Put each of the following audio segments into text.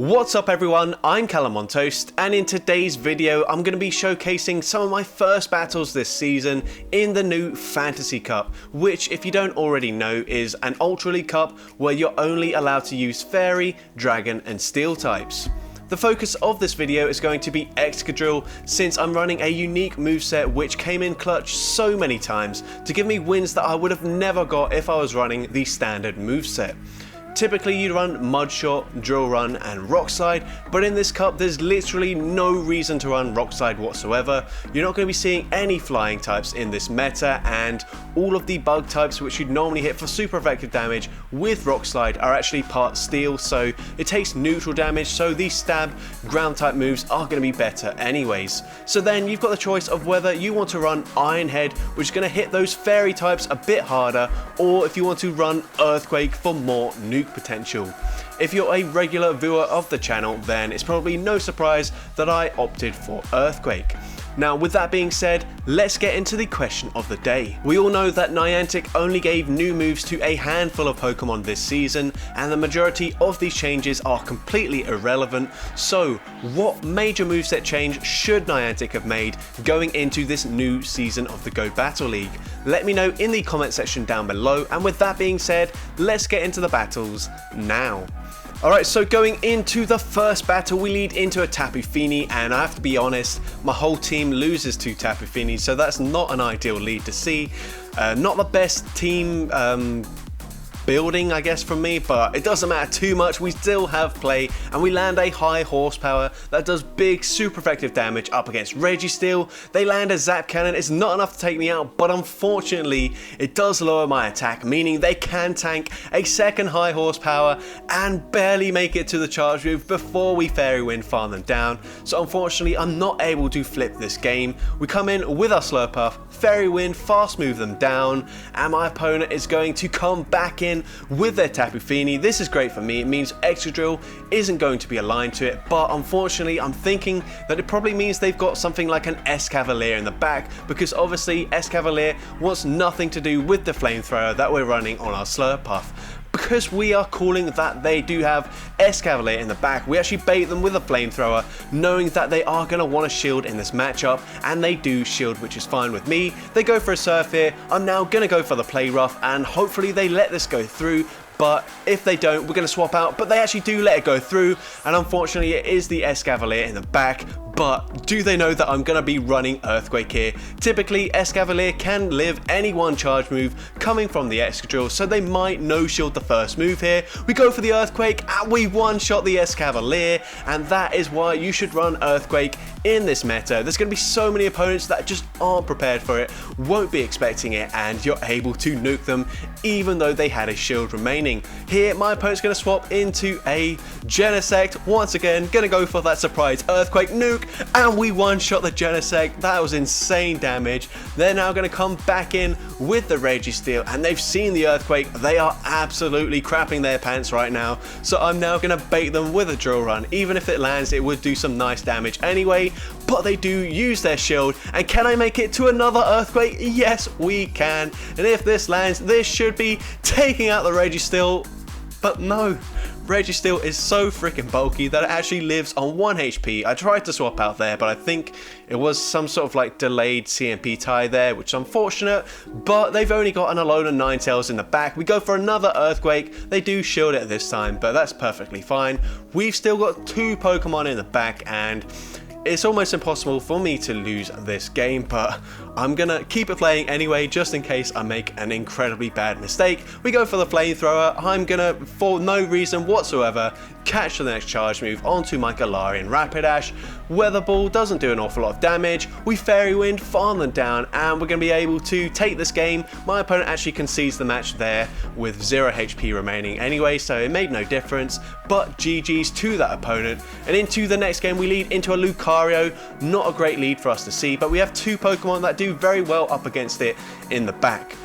What's up everyone, I'm Calamontoast, and in today's video I'm going to be showcasing some of my first battles this season in the new Fantasy Cup, which if you don't already know is an Ultra League Cup where you're only allowed to use Fairy, Dragon and Steel types. The focus of this video is going to be Excadrill, since I'm running a unique moveset which came in clutch so many times to give me wins that I would have never got if I was running the standard moveset. Typically you'd run Mud Shot, Drill Run and Rock Slide, but in this cup there's literally no reason to run Rock Slide whatsoever. You're not going to be seeing any flying types in this meta, and all of the bug types which you'd normally hit for super effective damage with Rock Slide are actually part Steel, so it takes neutral damage, so these stab ground type moves are going to be better anyways. So then you've got the choice of whether you want to run Iron Head, which is going to hit those fairy types a bit harder, or if you want to run Earthquake for more nuke potential. If you're a regular viewer of the channel, then it's probably no surprise that I opted for Earthquake. Now with that being said, let's get into the question of the day. We all know that Niantic only gave new moves to a handful of Pokemon this season, and the majority of these changes are completely irrelevant. So what major moveset change should Niantic have made going into this new season of the Go Battle League? Let me know in the comment section down below, and with that being said, let's get into the battles now. Alright, so going into the first battle, we lead into a Tapu Fini, and I have to be honest, my whole team loses to Tapu Fini, so that's not an ideal lead to see. Not the best team building, I guess, from me, but it doesn't matter too much. We still have play, and we land a high horsepower that does big super effective damage up against Registeel. They land a Zap Cannon. It's not enough to take me out, but unfortunately it does lower my attack, meaning they can tank a second high horsepower and barely make it to the charge move before we Fairy Wind farm them down. So unfortunately I'm not able to flip this game. We come in with our Slurpuff, Fairy Wind, fast move them down, and my opponent is going to come back in with their Tapu Fini. This is great for me. It means Excadrill isn't going to be aligned to it, but unfortunately I'm thinking that it probably means they've got something like an Excadrill in the back, because obviously Excadrill wants nothing to do with the flamethrower that we're running on our Slurpuff. Because we are calling that they do have Excadrill in the back, we actually bait them with a flamethrower, knowing that they are going to want to shield in this matchup, and they do shield, which is fine with me. They go for a Surf here. I'm now going to go for the Play Rough, and hopefully they let this go through. But if they don't, we're going to swap out, but they actually do let it go through, and unfortunately it is the Excadrill in the back. But do they know that I'm going to be running Earthquake here? Typically Excadrill can live any one charge move coming from the Excadrill, so they might no shield the first move here. We go for the Earthquake and we one shot the Excadrill, and that is why you should run Earthquake in this meta. There's going to be so many opponents that just aren't prepared for it, won't be expecting it, and you're able to nuke them even though they had a shield remaining. Here my opponent's going to swap into a Genesect. Once again going to go for that surprise Earthquake nuke, and we one shot the Genesect. That was insane damage. They're now going to come back in with the Registeel, and they've seen the Earthquake. They are absolutely crapping their pants right now, so I'm now going to bait them with a Drill Run. Even if it lands, it would do some nice damage anyway, but they do use their shield. And can I make it to another Earthquake? Yes we can, and if this lands, this should be taking out the Registeel, but no. Registeel is so freaking bulky that it actually lives on 1 HP. I tried to swap out there, but I think it was some sort of like delayed CMP tie there, which is unfortunate, but they've only got an Alolan Ninetales in the back. We go for another Earthquake. They do shield it this time, but that's perfectly fine. We've still got 2 Pokemon in the back, and it's almost impossible for me to lose this game, but I'm gonna keep it playing anyway, just in case I make an incredibly bad mistake. We go for the flamethrower. I'm gonna, for no reason whatsoever, catch the next charge move onto my Galarian Rapidash. Weather Ball doesn't do an awful lot of damage. We Fairy Wind, farm them down, and we're gonna be able to take this game. My opponent actually concedes the match there with 0 HP remaining anyway, so it made no difference, but GG's to that opponent. And into the next game we lead into a Lucario. Not a great lead for us to see, but we have 2 Pokemon that do very well up against it in the back.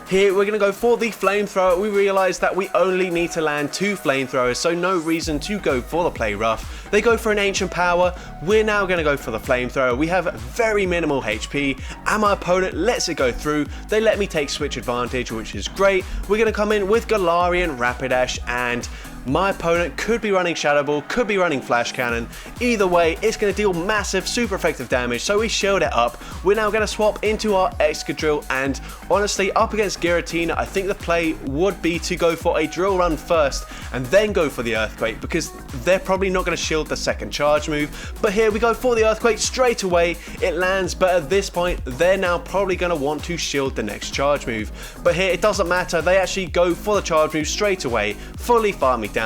Here we're going to go for the flamethrower. We realise that we only need to land 2 flamethrowers, so no reason to go for the Play Rough. They go for an ancient power. We're now going to go for the flamethrower. We have very minimal HP, and my opponent lets it go through. They let me take switch advantage, which is great. We're going to come in with Galarian Rapidash, and My opponent could be running Shadow Ball, could be running Flash Cannon. Either way, it's going to deal massive, super effective damage, so we shield it up. We're now going to swap into our Excadrill, and honestly, up against Giratina, I think the play would be to go for a Drill Run first, and then go for the Earthquake, because they're probably not going to shield the second charge move. But here we go for the Earthquake straight away. It lands, but at this point, they're now probably going to want to shield the next charge move. But here, it doesn't matter. They actually go for the charge move straight away, fully farm me down.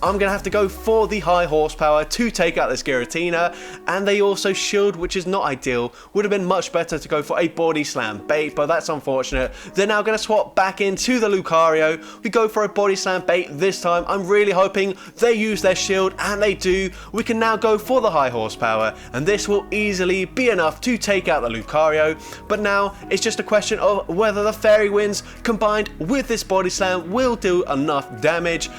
I'm going to have to go for the high horsepower to take out this Giratina, and they also shield, which is not ideal. Would have been much better to go for a Body Slam bait, but that's unfortunate. They're now going to swap back into the Lucario. We go for a Body Slam bait this time. I'm really hoping they use their shield, and they do. We can now go for the high horsepower, and this will easily be enough to take out the Lucario. But now it's just a question of whether the Fairy Winds combined with this Body Slam will do enough damage.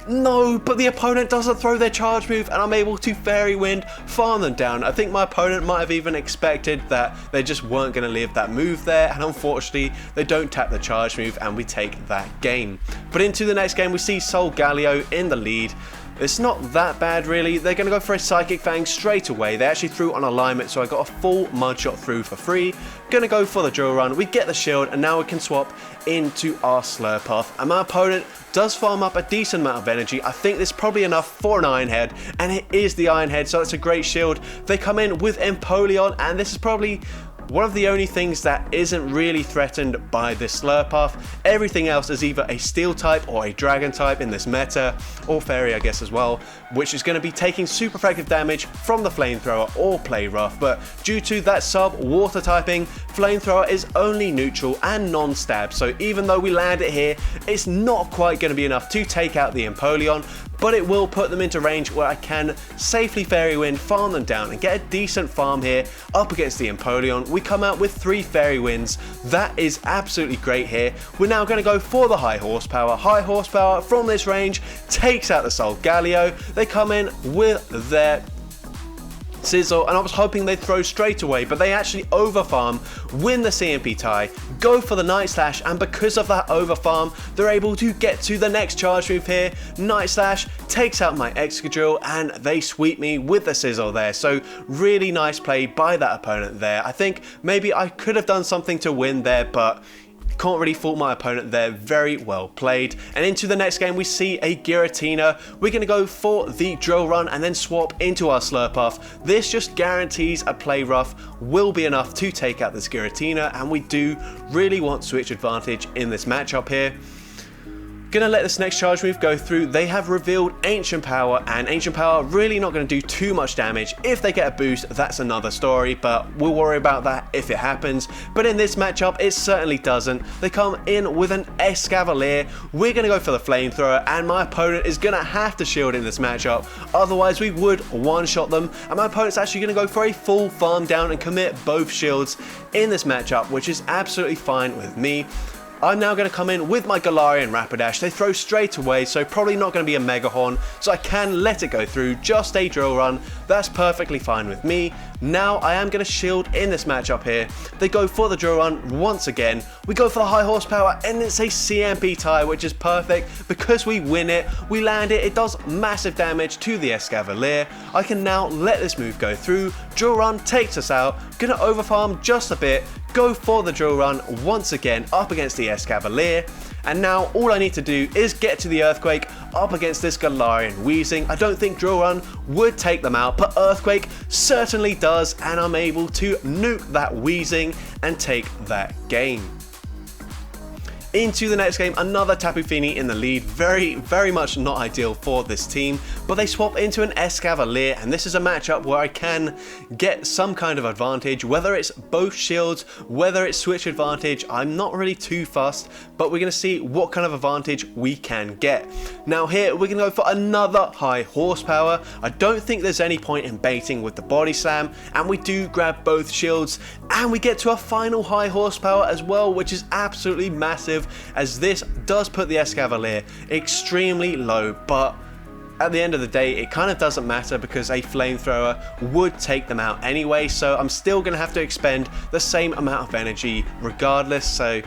No, but the opponent doesn't throw their charge move, and I'm able to Fairy Wind, farm them down. I think my opponent might have even expected that they just weren't going to leave that move there, and unfortunately they don't tap the charge move, and we take that game. But into the next game, we see Solgaleo in the lead. It's not that bad really. They're going to go for a Psychic Fang straight away. They actually threw on alignment, so I got a full Mud Shot through for free. Going to go for the Drill Run. We get the shield, and now we can swap into our Slurpuff. And my opponent does farm up a decent amount of energy. I think this is probably enough for an Iron Head, and it is the Iron Head, so that's a great shield. They come in with Empoleon, and this is probably one of the only things that isn't really threatened by this Slurpuff. Everything else is either a Steel type or a Dragon type in this meta, or Fairy I guess as well, which is going to be taking super effective damage from the Flamethrower or Play Rough. But due to that sub-water typing, Flamethrower is only neutral and non-stab, so even though we land it here, it's not quite going to be enough to take out the Empoleon, but it will put them into range where I can safely Fairy Wind, farm them down, and get a decent farm here up against the Empoleon. We come out with 3 Fairy Winds. That is absolutely great here. We're now going to go for the high horsepower. High horsepower from this range takes out the Solgaleo. They come in with their Sizzle, and I was hoping they'd throw straight away, but they actually overfarm, win the CMP tie, go for the Night Slash, and because of that overfarm, they're able to get to the next charge move here. Night Slash takes out my Excadrill, and they sweep me with the Sizzle there. So really nice play by that opponent there. I think maybe I could have done something to win there, but can't really fault my opponent there. Very well played. And into the next game, we see a Giratina. We're going to go for the Drill Run and then swap into our Slurpuff. This just guarantees a Play Rough will be enough to take out this Giratina, and we do really want switch advantage in this matchup here. Gonna let this next charge move go through. They have revealed Ancient Power, and Ancient Power really not going to do too much damage. If they get a boost, that's another story, but we'll worry about that if it happens. But in this matchup, it certainly doesn't. They come in with an Excadrill. We're going to go for the Flamethrower, and my opponent is going to have to shield in this matchup. Otherwise, we would one-shot them, and my opponent's actually going to go for a full farm down and commit both shields in this matchup, which is absolutely fine with me. I'm now going to come in with my Galarian Rapidash. They throw straight away, so probably not going to be a Mega Horn, so I can let it go through, just a Drill Run. That's perfectly fine with me. Now I am going to shield in this matchup here. They go for the Drill Run once again. We go for the high horsepower, and it's a CMP tie, which is perfect because we win it. We land it. It does massive damage to the Excadrill. I can now let this move go through. Drill Run takes us out. Going to overfarm just a bit. Go for the Drill Run once again up against the Excadrill, and now all I need to do is get to the Earthquake up against this Galarian Wheezing. I don't think Drill Run would take them out, but Earthquake certainly does, and I'm able to nuke that Wheezing and take that game. Into the next game, another Tapu Fini in the lead. Very much not ideal for this team, but they swap into an Excadrill, and this is a matchup where I can get some kind of advantage, whether it's both shields, whether it's switch advantage. I'm not really too fussed, but we're going to see what kind of advantage we can get. Now here, we're going to go for another high horsepower. I don't think there's any point in baiting with the Body Slam, and we do grab both shields, and we get to a final high horsepower as well, which is absolutely massive, as this does put the Excadrill extremely low, but at the end of the day, it kind of doesn't matter because a Flamethrower would take them out anyway, so I'm still going to have to expend the same amount of energy regardless, so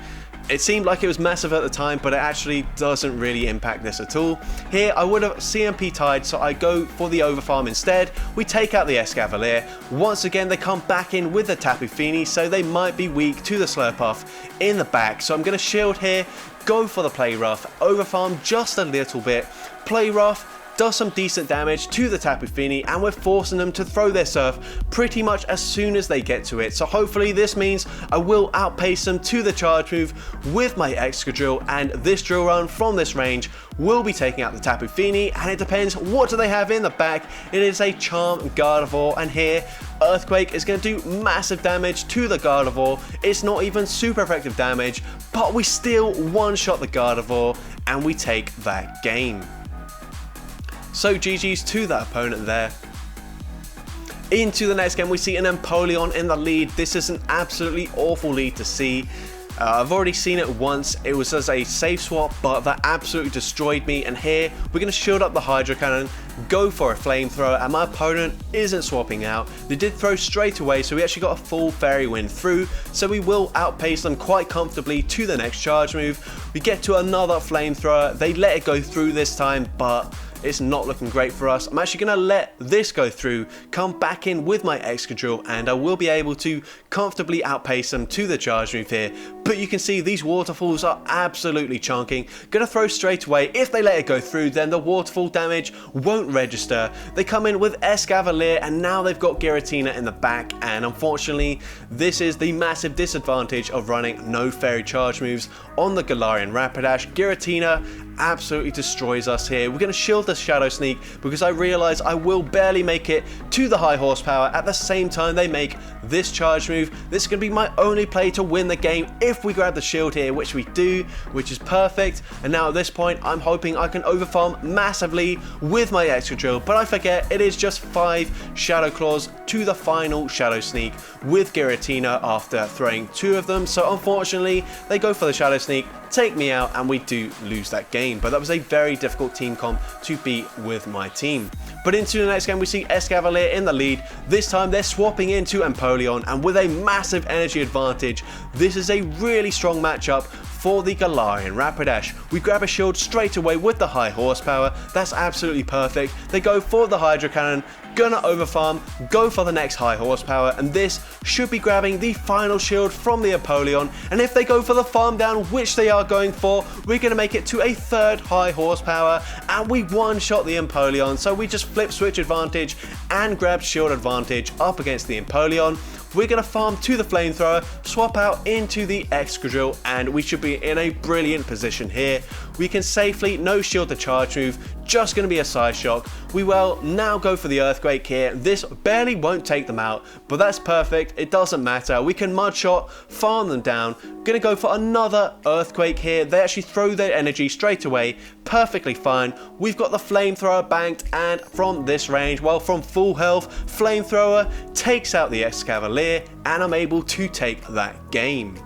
It seemed like it was massive at the time, but it actually doesn't really impact this at all. Here I would have CMP tied, so I go for the overfarm instead. We take out the Excadrill. Once again they come back in with the Tapu Fini, so they might be weak to the Slurpuff in the back. So I'm going to shield here, go for the Play Rough, overfarm just a little bit, Play Rough, does some decent damage to the Tapu Fini, and we're forcing them to throw their Surf pretty much as soon as they get to it. So hopefully this means I will outpace them to the charge move with my Excadrill, and this drill run from this range will be taking out the Tapu Fini, and it depends what do they have in the back. It is a Charm Gardevoir, and here Earthquake is going to do massive damage to the Gardevoir. It's not even super effective damage, but we still one-shot the Gardevoir and we take that game. So GG's to that opponent there. Into the next game we see an Empoleon in the lead. This is an absolutely awful lead to see. I've already seen it once. It was as a safe swap, but that absolutely destroyed me. And here we're going to shield up the Hydro Cannon, go for a Flamethrower, and my opponent isn't swapping out. They did throw straight away, so we actually got a full Fairy Wind through, so we will outpace them quite comfortably to the next charge move. We get to another Flamethrower. They let it go through this time, but it's not looking great for us. I'm actually going to let this go through, come back in with my Excadrill, and I will be able to comfortably outpace them to the charge move here. But you can see these waterfalls are absolutely chunking. Going to throw straight away. If they let it go through, then the waterfall damage won't register. They come in with Excadrill, and now they've got Giratina in the back, and unfortunately this is the massive disadvantage of running no fairy charge moves on the Galarian Rapidash. Giratina absolutely destroys us here. We're going to shield the Shadow Sneak because I realise I will barely make it to the high horsepower at the same time they make this charge move. This is going to be my only play to win the game if we grab the shield here, which we do, which is perfect. And now at this point I'm hoping I can overfarm massively with my Excadrill, but I forget it is just 5 Shadow Claws to the final Shadow Sneak with Giratina after throwing 2 of them. So unfortunately they go for the Shadow Sneak, take me out, and we do lose that game. But that was a very difficult team comp to beat with my team. But into the next game we see Excadrill in the lead. This time they're swapping into Empoleon, and with a massive energy advantage, this is a really strong matchup for the Galarian Rapidash. We grab a shield straight away with the high horsepower. That's absolutely perfect. They go for the Hydro Cannon, gonna overfarm, go for the next high horsepower, and this should be grabbing the final shield from the Empoleon. And if they go for the farm down, which they are going for, we're gonna make it to a 3rd high horsepower, and we one-shot the Empoleon. So we just flip switch advantage and grab shield advantage up against the Empoleon. We're going to farm to the Flamethrower, swap out into the Excadrill, and we should be in a brilliant position here. We can safely no shield the charge move, just going to be a side shock. We will now go for the Earthquake here. This barely won't take them out, but that's perfect. It doesn't matter. We can mud shot, farm them down. Going to go for another Earthquake here. They actually throw their energy straight away. Perfectly fine. We've got the Flamethrower banked, and from this range, well, from full health, Flamethrower takes out the Excadrill, and I'm able to take that game.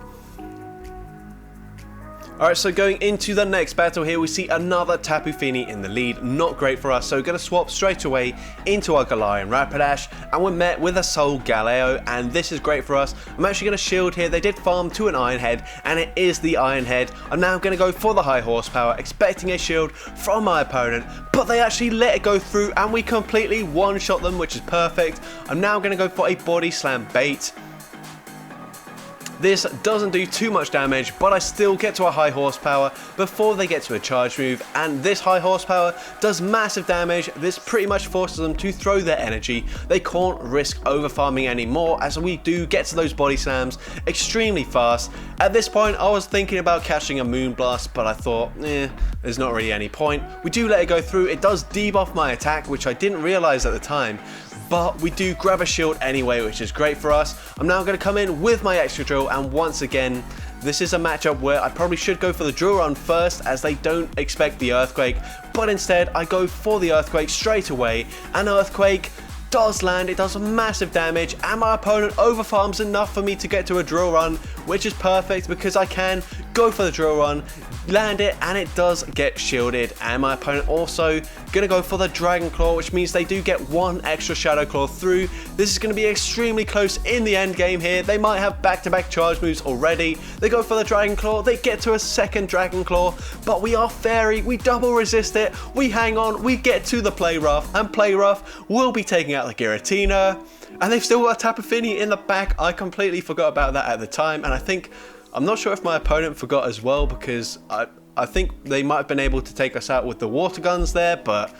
Alright, so going into the next battle here, we see another Tapu Fini in the lead. Not great for us, so we're going to swap straight away into our Galarian Rapidash, and we're met with a Soul Galeo, and this is great for us. I'm actually going to shield here. They did farm to an Iron Head, and it is the Iron Head. I'm now going to go for the high horsepower, expecting a shield from my opponent, but they actually let it go through, and we completely one-shot them, which is perfect. I'm now going to go for a Body Slam bait. This doesn't do too much damage, but I still get to a high horsepower before they get to a charge move, and this high horsepower does massive damage. This pretty much forces them to throw their energy. They can't risk overfarming anymore, as we do get to those body slams extremely fast. At this point I was thinking about catching a Moonblast, but I thought, there's not really any point. We do let it go through. It does debuff my attack, which I didn't realize at the time, but we do grab a shield anyway, which is great for us. I'm now going to come in with my Excadrill, and once again, this is a matchup where I probably should go for the drill run first, as they don't expect the Earthquake, but instead I go for the Earthquake straight away. An Earthquake does land, it does massive damage, and my opponent overfarms enough for me to get to a drill run, which is perfect because I can go for the drill run, land it, and it does get shielded. And my opponent also gonna go for the Dragon Claw, which means they do get one extra Shadow Claw through. This is gonna be extremely close in the end game here. They might have back-to-back charge moves already. They go for the Dragon Claw, they get to a second Dragon Claw, but we are Fairy, we double resist it, we hang on, we get to the Play Rough, and Play Rough will be taking out the Giratina. And they've still got a Tapu Fini in the back. I completely forgot about that at the time, and I'm not sure if my opponent forgot as well, because I think they might have been able to take us out with the water guns there, but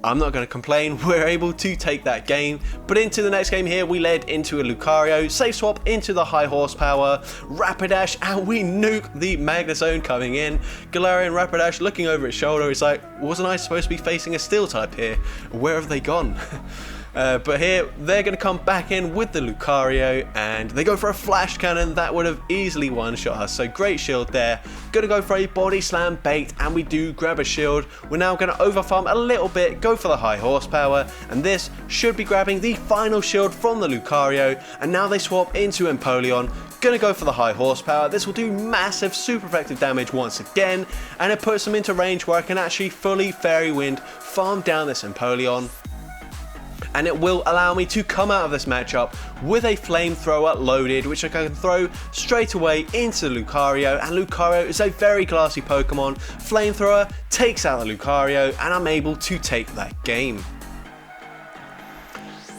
I'm not going to complain. We're able to take that game. But into the next game here, we led into a Lucario, safe swap into the high horsepower, Rapidash, and we nuke the Magnezone coming in. Galarian Rapidash looking over its shoulder, he's like, wasn't I supposed to be facing a steel type here? Where have they gone? But here, they're going to come back in with the Lucario, and they go for a Flash Cannon that would have easily one-shot us, so great shield there. Going to go for a Body Slam bait, and we do grab a shield. We're now going to overfarm a little bit, go for the high horsepower, and this should be grabbing the final shield from the Lucario, and now they swap into Empoleon. Gonna go for the high horsepower. This will do massive, super effective damage once again, and it puts them into range where I can actually fully Fairy Wind farm down this Empoleon. And it will allow me to come out of this matchup with a flamethrower loaded, which I can throw straight away into Lucario, and Lucario is a very classy Pokemon. Flamethrower takes out the Lucario, and I'm able to take that game.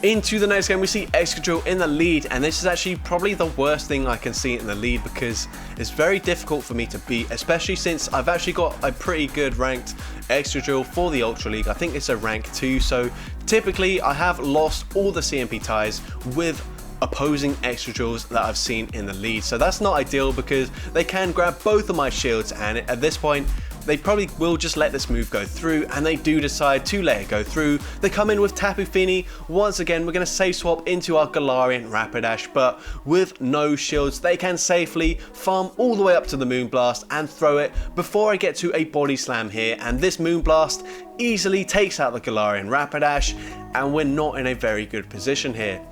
Into the next game, we see Excadrill in the lead, and this is actually probably the worst thing I can see in the lead because it's very difficult for me to beat, especially since I've actually got a pretty good ranked Excadrill for the Ultra League. I think it's a rank 2, so typically I have lost all the CMP ties with opposing Excadrills that I've seen in the lead. So that's not ideal because they can grab both of my shields, and at this point they probably will just let this move go through, and they do decide to let it go through. They come in with Tapu Fini. Once again, we're going to safe swap into our Galarian Rapidash, but with no shields, they can safely farm all the way up to the Moonblast and throw it before I get to a Body Slam here, and this Moonblast easily takes out the Galarian Rapidash, and we're not in a very good position here.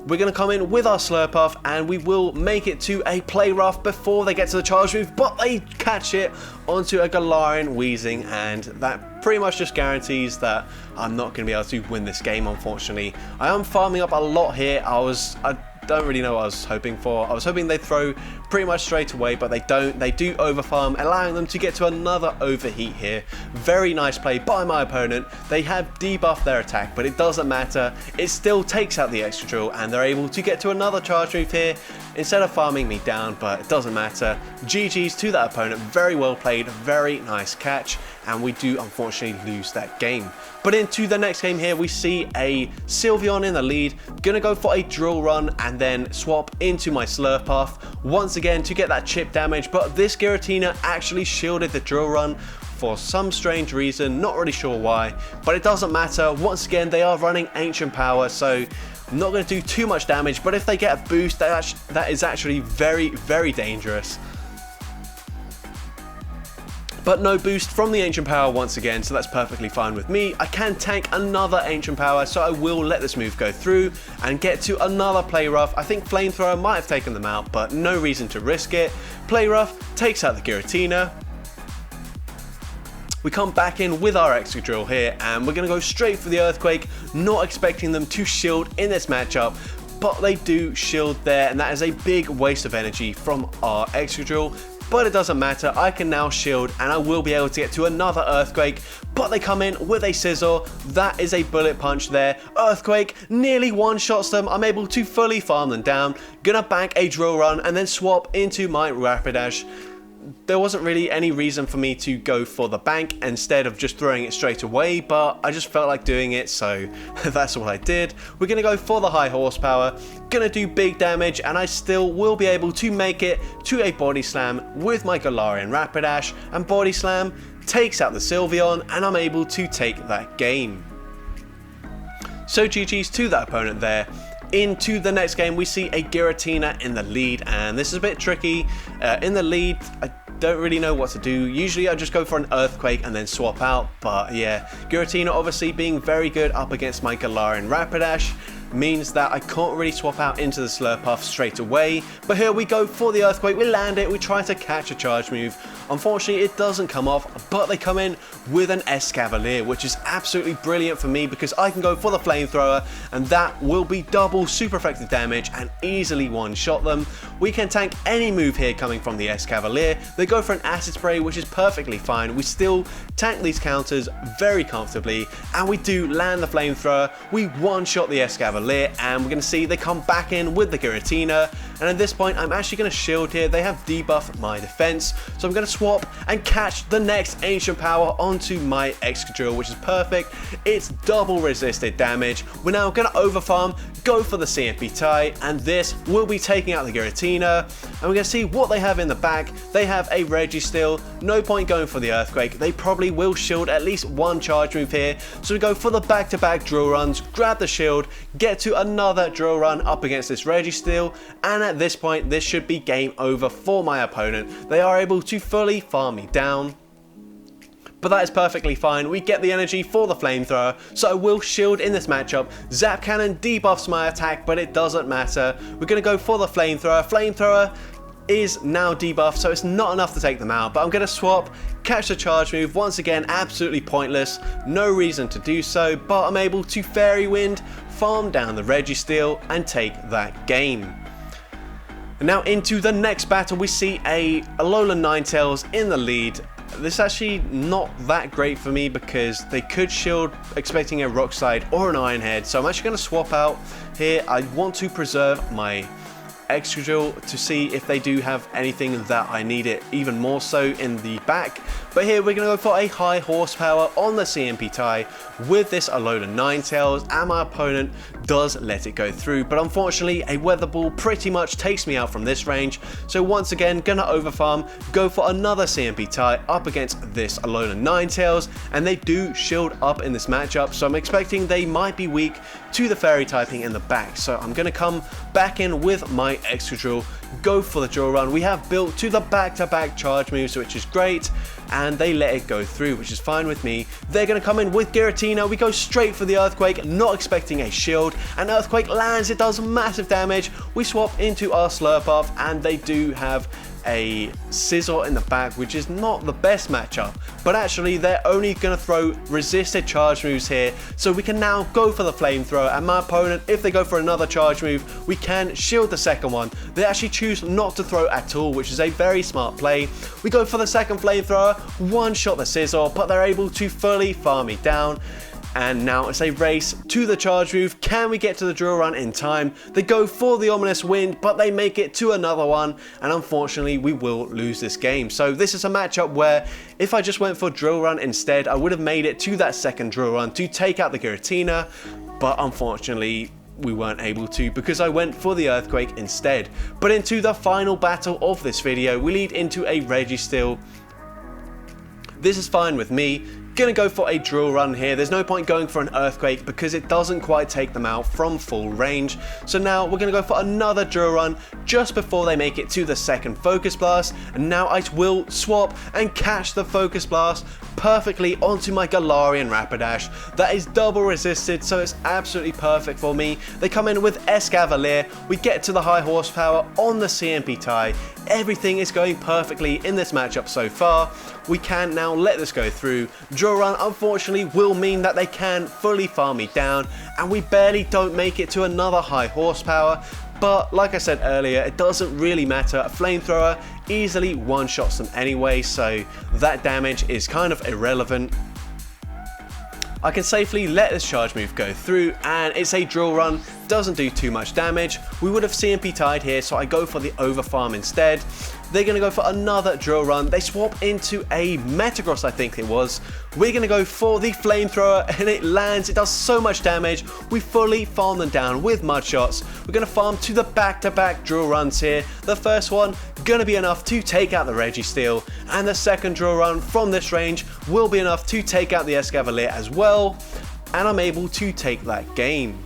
We're going to come in with our Slurpuff, and we will make it to a Play Rough before they get to the charge move, but they catch it onto a Galarian Weezing, and that pretty much just guarantees that I'm not going to be able to win this game, unfortunately. I am farming up a lot here. I don't really know what I was hoping for. I was hoping they'd throw pretty much straight away, but they don't. They do overfarm, allowing them to get to another overheat here. Very nice play by my opponent. They have debuffed their attack, but it doesn't matter. It still takes out the Excadrill, and they're able to get to another charge move here instead of farming me down, but it doesn't matter. GG's to that opponent. Very well played, very nice catch, and we do unfortunately lose that game. But into the next game here, we see a Sylveon in the lead. Gonna go for a Drill Run and then swap into my Slurpuff once again to get that chip damage, but this Giratina actually shielded the Drill Run for some strange reason, not really sure why, but it doesn't matter. Once again, they are running Ancient Power, so I'm not going to do too much damage, but if they get a boost, that is actually very, very dangerous. But no boost from the Ancient Power once again, so that's perfectly fine with me. I can tank another Ancient Power, so I will let this move go through and get to another Play Rough. I think Flamethrower might have taken them out, but no reason to risk it. Play Rough takes out the Giratina. We come back in with our Excadrill here, and we're going to go straight for the Earthquake, not expecting them to shield in this matchup, but they do shield there, and that is a big waste of energy from our Excadrill. But it doesn't matter, I can now shield and I will be able to get to another Earthquake, but they come in with a Scizor. That is a Bullet Punch there. Earthquake nearly one-shots them. I'm able to fully farm them down. Gonna bank a Drill Run and then swap into my Rapidash. There wasn't really any reason for me to go for the bank instead of just throwing it straight away, but I just felt like doing it, so that's what I did. We're going to go for the high horsepower, going to do big damage, and I still will be able to make it to a Body Slam with my Galarian Rapidash, and Body Slam takes out the Sylveon, and I'm able to take that game. So GG's to that opponent there. Into the next game, we see a Giratina in the lead, and this is a bit tricky. In the lead, I don't really know what to do. Usually I just go for an Earthquake and then swap out, but yeah, Giratina obviously being very good up against my Galarian Rapidash. means that I can't really swap out into the Slurpuff straight away. But here we go for the Earthquake, we land it, we try to catch a charge move. Unfortunately it doesn't come off, but they come in with an Excadrill, which is absolutely brilliant for me because I can go for the Flamethrower and that will be double super effective damage and easily one-shot them. We can tank any move here coming from the Excadrill. They go for an Acid Spray, which is perfectly fine. We still tank these counters very comfortably and we do land the Flamethrower. We one-shot the Excadrill and we're going to see they come back in with the Giratina, and at this point I'm actually going to shield here. They have debuffed my defense, so I'm going to swap and catch the next Ancient Power onto my Excadrill, which is perfect. It's double resisted damage. We're now going to overfarm, go for the CMP tie, and this will be taking out the Giratina, and we're going to see what they have in the back. They have a Registeel, no point going for the Earthquake. They probably will shield at least one charge move here, so we go for the back-to-back drill runs, grab the shield, get to another drill run up against this Registeel, and at this point this should be game over for my opponent. They are able to fully farm me down, but that is perfectly fine. We get the energy for the Flamethrower, so I will shield in this matchup. Zap Cannon debuffs my attack, but it doesn't matter. We're going to go for the Flamethrower. Flamethrower is now debuffed, so it's not enough to take them out, but I'm going to swap, catch the charge move. Once again, absolutely pointless, no reason to do so, but I'm able to Fairy Wind, farm down the Registeel, and take that game. And now into the next battle, we see a Alolan Ninetales in the lead. This is actually not that great for me because they could shield expecting a Rock Slide or an Iron Head, so I'm actually going to swap out here. I want to preserve my Excadrill to see if they do have anything that I need it even more so in the back. But here we're going to go for a high horsepower on the CMP tie with this Alolan Ninetales, and my opponent does let it go through. But unfortunately a Weather Ball pretty much takes me out from this range. So once again gonna overfarm, go for another CMP tie up against this Alolan Ninetales, and they do shield up in this matchup. So I'm expecting they might be weak to the Fairy typing in the back. So I'm going to come back in with my Excadrill, go for the drill run. We have built to the back-to-back charge moves, which is great, and they let it go through, which is fine with me. They're going to come in with Giratina. We go straight for the Earthquake, not expecting a shield, and Earthquake lands. It does massive damage. We swap into our Slurpuff, and they do have a Scizor in the back, which is not the best matchup, but actually they're only going to throw resisted charge moves here, so we can now go for the Flamethrower, and my opponent, if they go for another charge move, we can shield the second one. They actually choose not to throw at all, which is a very smart play. We go for the second Flamethrower, one shot the Scizor, but they're able to fully farm me down. And now it's a race to the charge move. Can we get to the drill run in time? They go for the Ominous Wind, but they make it to another one, and unfortunately we will lose this game. So this is a matchup where if I just went for drill run instead, I would have made it to that second drill run to take out the Giratina, but unfortunately we weren't able to because I went for the Earthquake instead. But into the final battle of this video, we lead into a Registeel. This is fine with me. Gonna go for a drill run here. There's no point going for an Earthquake because it doesn't quite take them out from full range. So now we're gonna go for another drill run just before they make it to the second Focus Blast, and now I will swap and catch the Focus Blast perfectly onto my Galarian Rapidash. That is double resisted, so it's absolutely perfect for me. They come in with Excadrill. We get to the high horsepower on the CMP tie. Everything is going perfectly in this matchup so far. We can now let this go through. Drill run unfortunately will mean that they can fully farm me down, and we barely don't make it to another high horsepower. But like I said earlier, it doesn't really matter. A Flamethrower easily one-shots them anyway, so that damage is kind of irrelevant. I can safely let this charge move go through, and it's a drill run, doesn't do too much damage. We would have CMP tied here, so I go for the overfarm instead. They're going to go for another drill run. They swap into a Metagross, I think it was. We're going to go for the Flamethrower, and it lands. It does so much damage. We fully farm them down with Mud Shots. We're going to farm to the back-to-back drill runs here. The first one going to be enough to take out the Registeel, and the second drill run from this range will be enough to take out the Excadrill as well, and I'm able to take that game.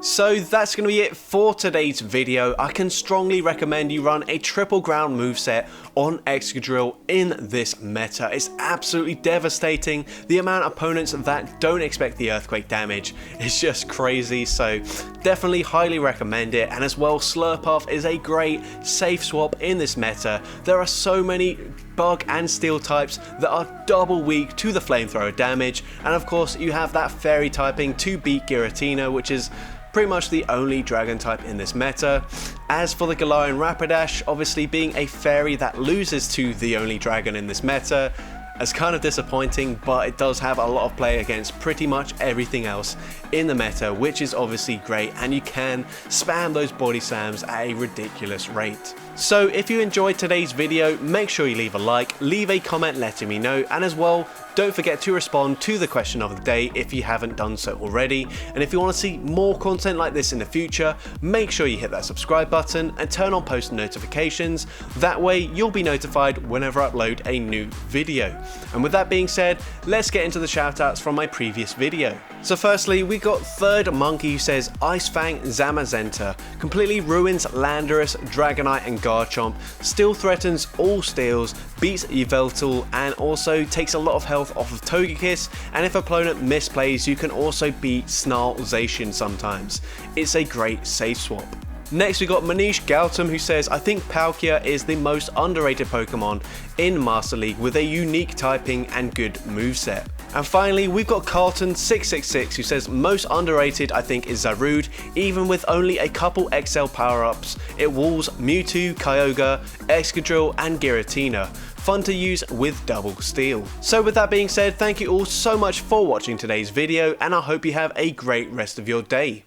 So that's going to be it for today's video. I can strongly recommend you run a triple ground moveset on Excadrill in this meta. It's absolutely devastating. The amount of opponents that don't expect the earthquake damage is just crazy, so definitely highly recommend it. And as well, Slurpuff is a great safe swap in this meta. There are so many bug and steel types that are double weak to the flamethrower damage, and of course you have that fairy typing to beat Giratina, which is pretty much the only dragon type in this meta. As for the Galarian Rapidash, obviously being a fairy that loses to the only dragon in this meta, it's kind of disappointing, but it does have a lot of play against pretty much everything else in the meta, which is obviously great, and you can spam those body slams at a ridiculous rate. So if you enjoyed today's video, make sure you leave a like, leave a comment letting me know, and as well, don't forget to respond to the question of the day if you haven't done so already. And if you want to see more content like this in the future, make sure you hit that subscribe button and turn on post notifications. That way you'll be notified whenever I upload a new video. And with that being said, let's get into the shoutouts from my previous video. So firstly, we got Third Monkey, who says Ice Fang Zamazenta completely ruins Landorus, Dragonite and Garchomp, still threatens all steals, beats Yveltal, and also takes a lot of health off of Togekiss, and if opponent misplays you can also beat Snarlzation sometimes. It's a great safe swap. Next we got Manish Gautam, who says I think Palkia is the most underrated Pokemon in Master League with a unique typing and good moveset. And finally we've got Carlton666, who says most underrated I think is Zarude. Even with only a couple XL power-ups, it walls Mewtwo, Kyogre, Excadrill and Giratina. Fun to use with double steel. So with that being said, thank you all so much for watching today's video, and I hope you have a great rest of your day.